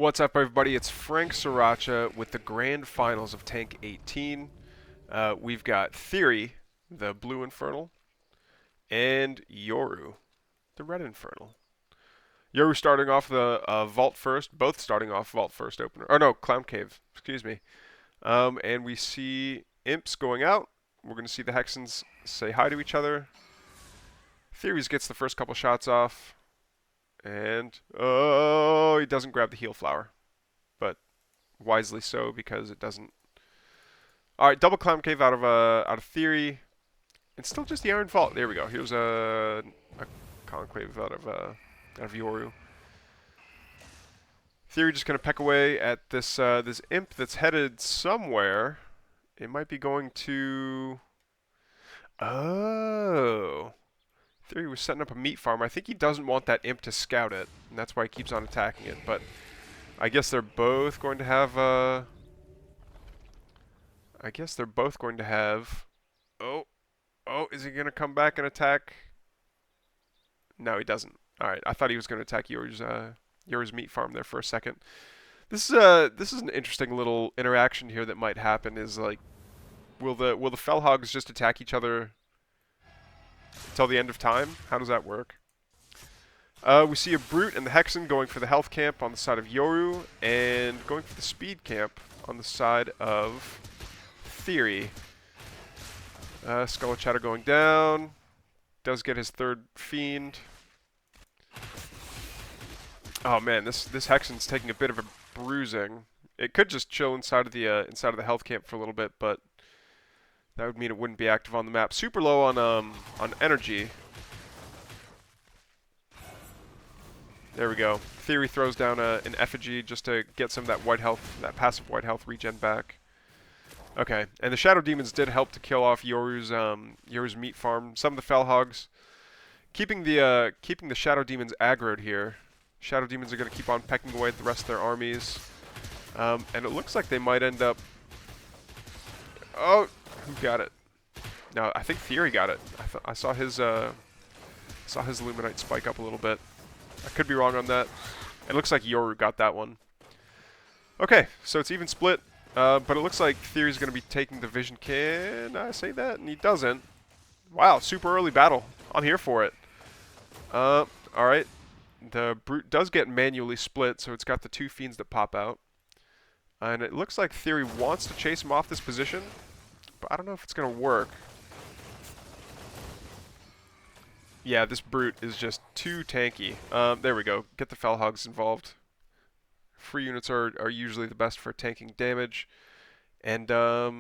What's up, everybody? It's Frank Sriracha with the Grand Finals of TANC18. We've got Theory, the Blue Infernal, and Yoru, the Red Infernal. Yoru starting off the Vault first, both starting off Vault first opener. Oh no, Clown Cave, excuse me. And we see Imps going out. We're going to see the Hexens say hi to each other. Theory gets the first couple shots off. And, oh, he doesn't grab the heal flower. But wisely so, because it doesn't. All right, double clown cave out of Theory. It's still just the Iron Vault. There we go. Here's a conclave out of Yoru. Theory just gonna peck away at this this imp that's headed somewhere. It might be going to. Oh. Theory was setting up a meat farm. I think he doesn't want that imp to scout it, and that's why he keeps on attacking it. But I guess they're both going to have. Oh, is he gonna come back and attack? No, he doesn't. All right, I thought he was gonna attack Yoru's meat farm there for a second. This is an interesting little interaction here that might happen. Is like, will the Fellhogs just attack each other until the end of time? How does that work? We see a Brute and the Hexen going for the health camp on the side of Yoru, and going for the speed camp on the side of Theory. Skull Chatter going down. Does get his third fiend. Oh man, this Hexen's taking a bit of a bruising. It could just chill inside of the health camp for a little bit, but that would mean it wouldn't be active on the map. Super low on energy. There we go. Theory throws down an effigy just to get some of that white health, that passive white health regen back. Okay, and the Shadow Demons did help to kill off Yoru's meat farm. Some of the Fellhogs, keeping the Shadow Demons aggroed here. Shadow Demons are going to keep on pecking away at the rest of their armies, and it looks like they might end up. Oh, who got it? No, I think Theory got it. I saw his Luminite spike up a little bit. I could be wrong on that. It looks like Yoru got that one. Okay, so it's even split. But it looks like Theory's going to be taking the vision. Can I say that? And he doesn't. Wow, super early battle. I'm here for it. Alright. The Brute does get manually split, so it's got the two fiends that pop out. And it looks like Theory wants to chase him off this position, but I don't know if it's going to work. Yeah, this Brute is just too tanky. There we go. Get the Fellhogs involved. Free units are usually the best for tanking damage. And, yeah,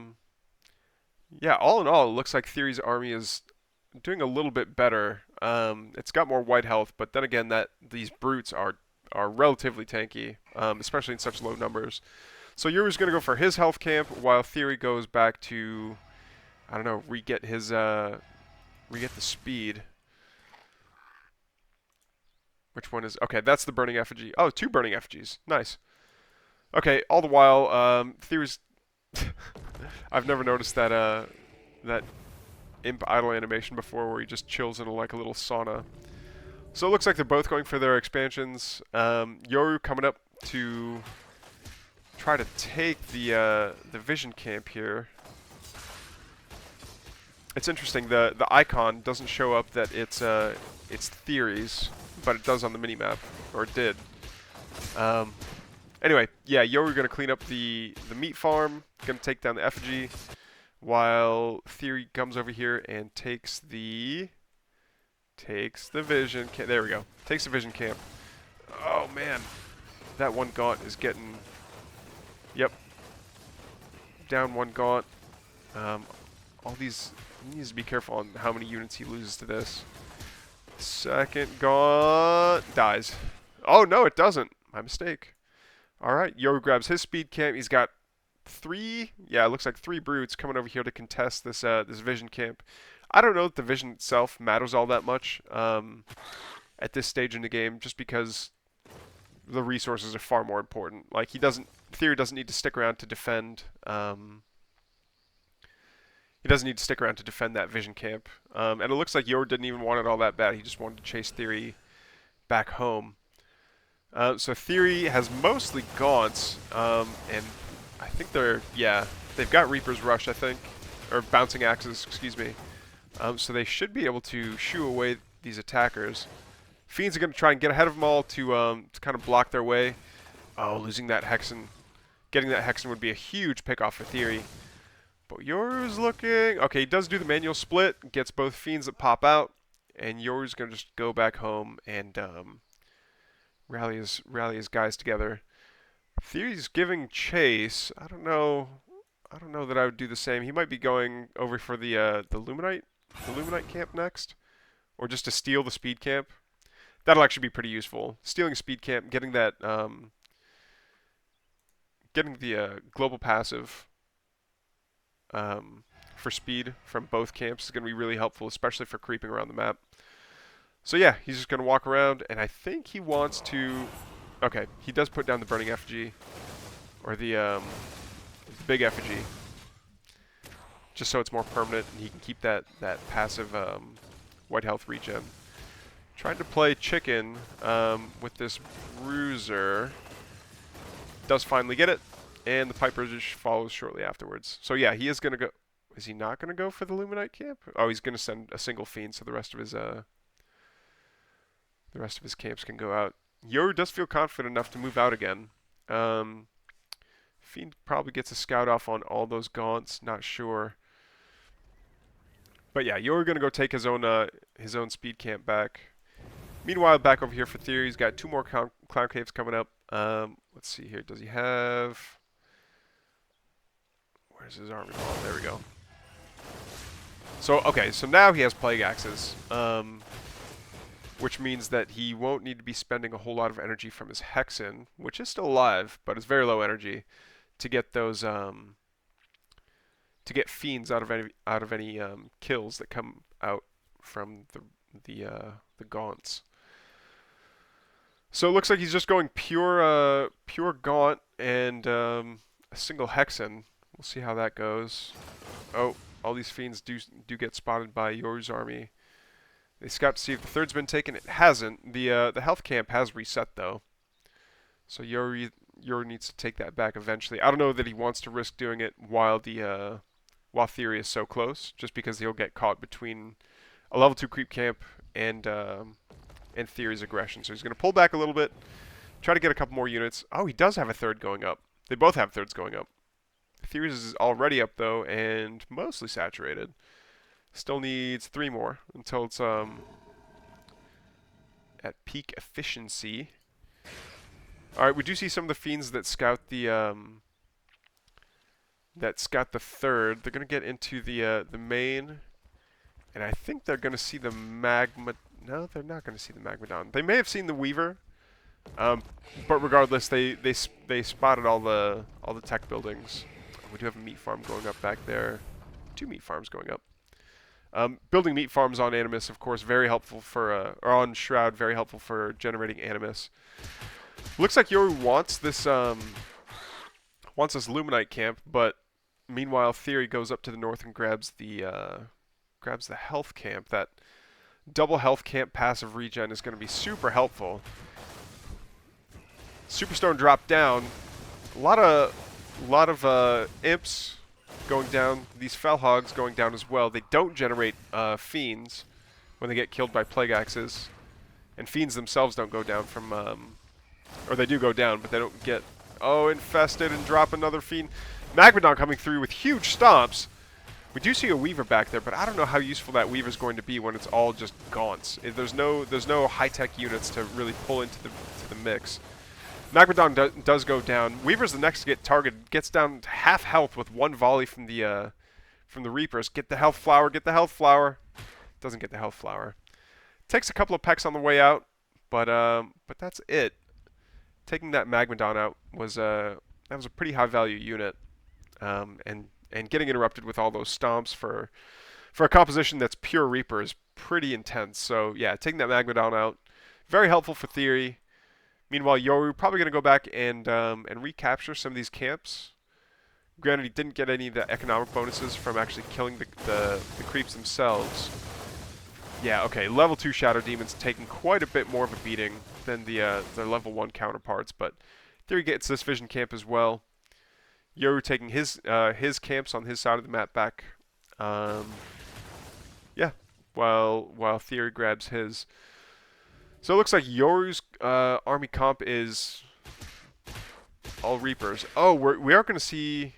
all in all, it looks like Theory's army is doing a little bit better. It's got more white health, but then again, these Brutes are relatively tanky, especially in such low numbers. So Yoru's going to go for his health camp, while Theory goes back to, I don't know, re-get the speed. Which one is... Okay, that's the burning effigy. Oh, two burning effigies. Nice. Okay, all the while, Theory's... I've never noticed that imp idle animation before, where he just chills in like a little sauna. So it looks like they're both going for their expansions. Yoru coming up to try to take the vision camp here. It's interesting. The icon doesn't show up that it's Theory's, but it does on the minimap, or it did. Anyway, yeah, Yoru gonna clean up the meat farm, gonna take down the effigy, while Theory comes over here and takes the vision camp. There we go. Takes the vision camp. Oh man, that one gaunt is getting. Yep. Down one gaunt. All these. He needs to be careful on how many units he loses to this. Second gaunt dies. Oh no, it doesn't. My mistake. All right, Yoru grabs his speed camp. He's got three. Yeah, it looks like three Brutes coming over here to contest this this vision camp. I don't know if the vision itself matters all that much at this stage in the game, just because the resources are far more important. Like Theory doesn't need to stick around to defend. He doesn't need to stick around to defend that vision camp. And it looks like Yoru didn't even want it all that bad. He just wanted to chase Theory back home. So Theory has mostly Gaunts, and I think they've got Reaper's Rush, I think, or Bouncing Axes, excuse me. So they should be able to shoo away these attackers. Fiends are going to try and get ahead of them all to kind of block their way. Oh, losing that Hexen. Getting that Hexen would be a huge pickoff for Theory. But Yoru's looking... Okay, he does do the manual split, gets both Fiends that pop out, and Yoru's going to just go back home and rally his guys together. Theory's giving chase. I don't know that I would do the same. He might be going over for the Luminite camp next, or just to steal the speed camp. That'll actually be pretty useful. Stealing speed camp, getting that, getting the global passive for speed from both camps is going to be really helpful, especially for creeping around the map. So yeah, he's just going to walk around, and I think he wants to... Okay, he does put down the burning effigy, or the big effigy, just so it's more permanent, and he can keep that passive white health regen. Trying to play chicken with this bruiser. Does finally get it, and the Piper just follows shortly afterwards. So yeah, he is going to go... Is he not going to go for the Luminite camp? Oh, he's going to send a single Fiend, so the rest of his camps can go out. Yoru does feel confident enough to move out again. Fiend probably gets a scout off on all those Gaunts, not sure. But yeah, Yoru going to go take his own speed camp back. Meanwhile, back over here for Theory, he's got 2 more Clown Caves coming up. Let's see here. Does he have... Where's his army ball? There we go. So, okay, so now he has Plague Axes. Which means that he won't need to be spending a whole lot of energy from his Hexen, which is still alive, but it's very low energy, to get those to get Fiends out of any kills that come out from the Gaunts. So it looks like he's just going pure Gaunt and a single Hexen. We'll see how that goes. Oh, all these Fiends do get spotted by Yoru's army. They scout to see if the third's been taken. It hasn't. The health camp has reset though, so Yoru needs to take that back eventually. I don't know that he wants to risk doing it while Theory is so close, just because he'll get caught between a level 2 creep camp and Theory's aggression. So he's going to pull back a little bit, try to get a couple more units. Oh, he does have a third going up. They both have thirds going up. Theory's is already up though, and mostly saturated. Still needs 3 more until it's at peak efficiency. All right, we do see some of the Fiends that scout the third. They're gonna get into the main, and I think they're gonna see the magma. No, they're not gonna see the Magmadon. They may have seen the Weaver, but regardless, they spotted all the tech buildings. We do have a meat farm going up back there. 2 meat farms going up. Building meat farms on Animus, of course, very helpful for, or on Shroud, very helpful for generating Animus. Looks like Yoru wants this Luminite camp, but meanwhile, Theory goes up to the north and grabs the health camp. That double health camp passive regen is going to be super helpful. Superstone dropped down. A lot of imps going down, these Fell Hogs going down as well. They don't generate Fiends when they get killed by Plague Axes. And Fiends themselves don't go down from... or they do go down, but they don't get... Oh, infested and drop another Fiend. Magmadon coming through with huge stomps. We do see a Weaver back there, but I don't know how useful that Weaver is going to be when it's all just Gaunts. There's no high-tech units to really pull into the mix. Magmadon does go down. Weaver's the next to get targeted. Gets down to half health with 1 volley from the Reapers. Get the health flower. Get the health flower. Doesn't get the health flower. Takes a couple of pecks on the way out, but that's it. Taking that Magmadon out was that was a pretty high value unit, and getting interrupted with all those stomps for a composition that's pure Reaper is pretty intense. So yeah, taking that Magmadon out, very helpful for Theory. Meanwhile, Yoru probably going to go back and recapture some of these camps. Granted, he didn't get any of the economic bonuses from actually killing the creeps themselves. Yeah, okay, level 2 Shadow Demons taking quite a bit more of a beating. than their level 1 counterparts, but Theory gets this vision camp as well. Yoru taking his camps on his side of the map back. Yeah, while Theory grabs his. So it looks like Yoru's army comp is all Reapers. Oh, we are going to see...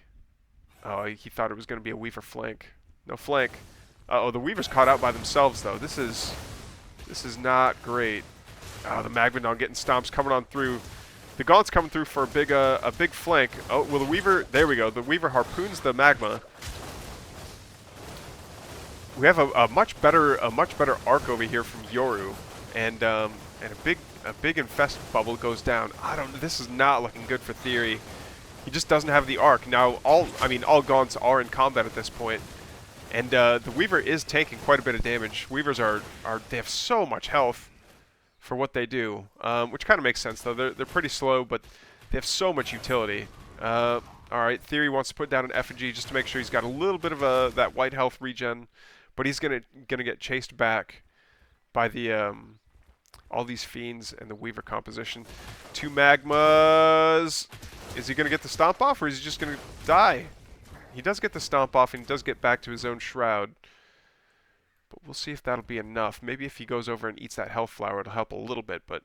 Oh, he thought it was going to be a Weaver flank. No flank. Uh-oh, the Weaver's caught out by themselves, though. This is not great. Oh, the Magmadon getting stomps coming on through. The Gaunt's coming through for a big flank. Oh, well, the Weaver... There we go. The Weaver harpoons the Magma. We have a much better arc over here from Yoru, and a big infest bubble goes down. This is not looking good for Theory. He just doesn't have the arc. Now all Gaunts are in combat at this point, and the Weaver is taking quite a bit of damage. Weavers they have so much health for what they do, which kind of makes sense though. They're pretty slow, but they have so much utility. All right, Theory wants to put down an effigy just to make sure he's got a little bit of that white health regen. But he's gonna get chased back by the all these fiends and the Weaver composition. 2 magmas. Is he gonna get the stomp off, or is he just gonna die? He does get the stomp off, and he does get back to his own shroud. But we'll see if that'll be enough. Maybe if he goes over and eats that health flower, it'll help a little bit. But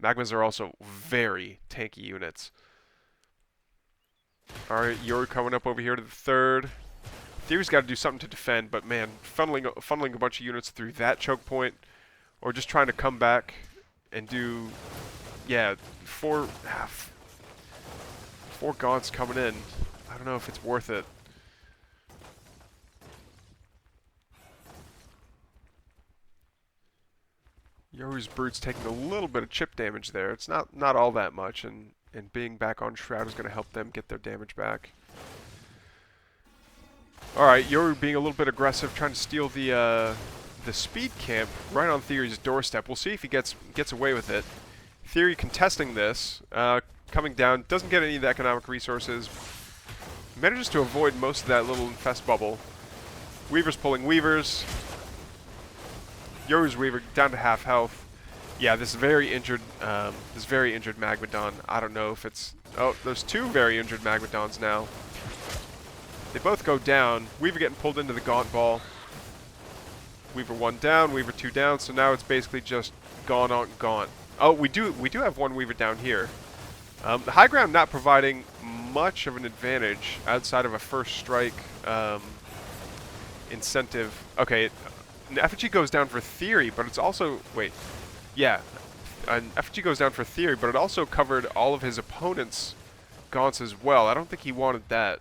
magmas are also very tanky units. All right, Yoru coming up over here to the 3rd. Theory's got to do something to defend, but man, funneling a bunch of units through that choke point, or just trying to come back and do, yeah, four Gaunts coming in. I don't know if it's worth it. Yoru's Brute's taking a little bit of chip damage there. It's not all that much, and being back on Shroud is going to help them get their damage back. Alright, Yoru being a little bit aggressive, trying to steal the speed camp right on Theory's doorstep. We'll see if he gets away with it. Theory contesting this, coming down, doesn't get any of the economic resources. Manages to avoid most of that little infest bubble. Weaver's pulling Weavers. Yoru's Weaver down to half health. Yeah, this very injured Magmadon. I don't know if it's... Oh, there's 2 very injured Magmadons now. They both go down. Weaver getting pulled into the Gaunt Ball. Weaver 1 down, Weaver 2 down, so now it's basically just Gaunt on Gaunt. Oh, we do have 1 Weaver down here. The high ground not providing much of an advantage outside of a first strike incentive. Okay, an effigy goes down for Theory, but it's also... Wait. Yeah. An effigy goes down for Theory, but it also covered all of his opponent's Gaunts as well. I don't think he wanted that.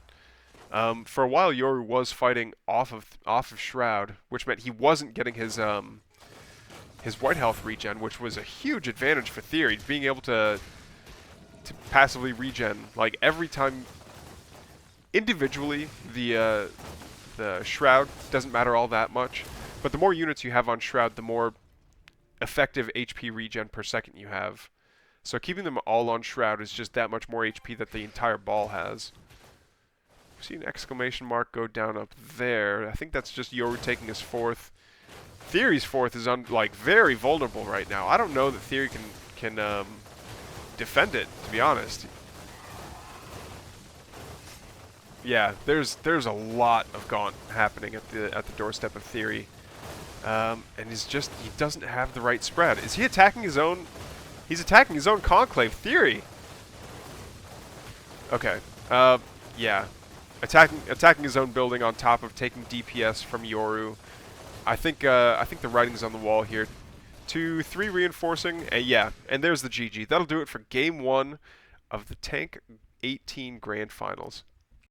For a while, Yoru was fighting off of Shroud, which meant he wasn't getting his white health regen, which was a huge advantage for Theory, being able to passively regen. Like every time, individually, the Shroud doesn't matter all that much, but the more units you have on Shroud, the more effective HP regen per second you have. So keeping them all on Shroud is just that much more HP that the entire ball has. See an exclamation mark go down up there. I think that's just Yoru taking his 4th. Theory's 4th is very vulnerable right now. I don't know that Theory can defend it, to be honest. Yeah, there's a lot of Gaunt happening at the doorstep of Theory, and he doesn't have the right spread. Is he attacking his own? He's attacking his own Conclave. Theory. Okay. Yeah. Attacking his own building on top of taking DPS from Yoru. I think the writing's on the wall here. 2, 3 reinforcing, yeah, and there's the GG. That'll do it for Game 1 of the TANC18 GrandFinals.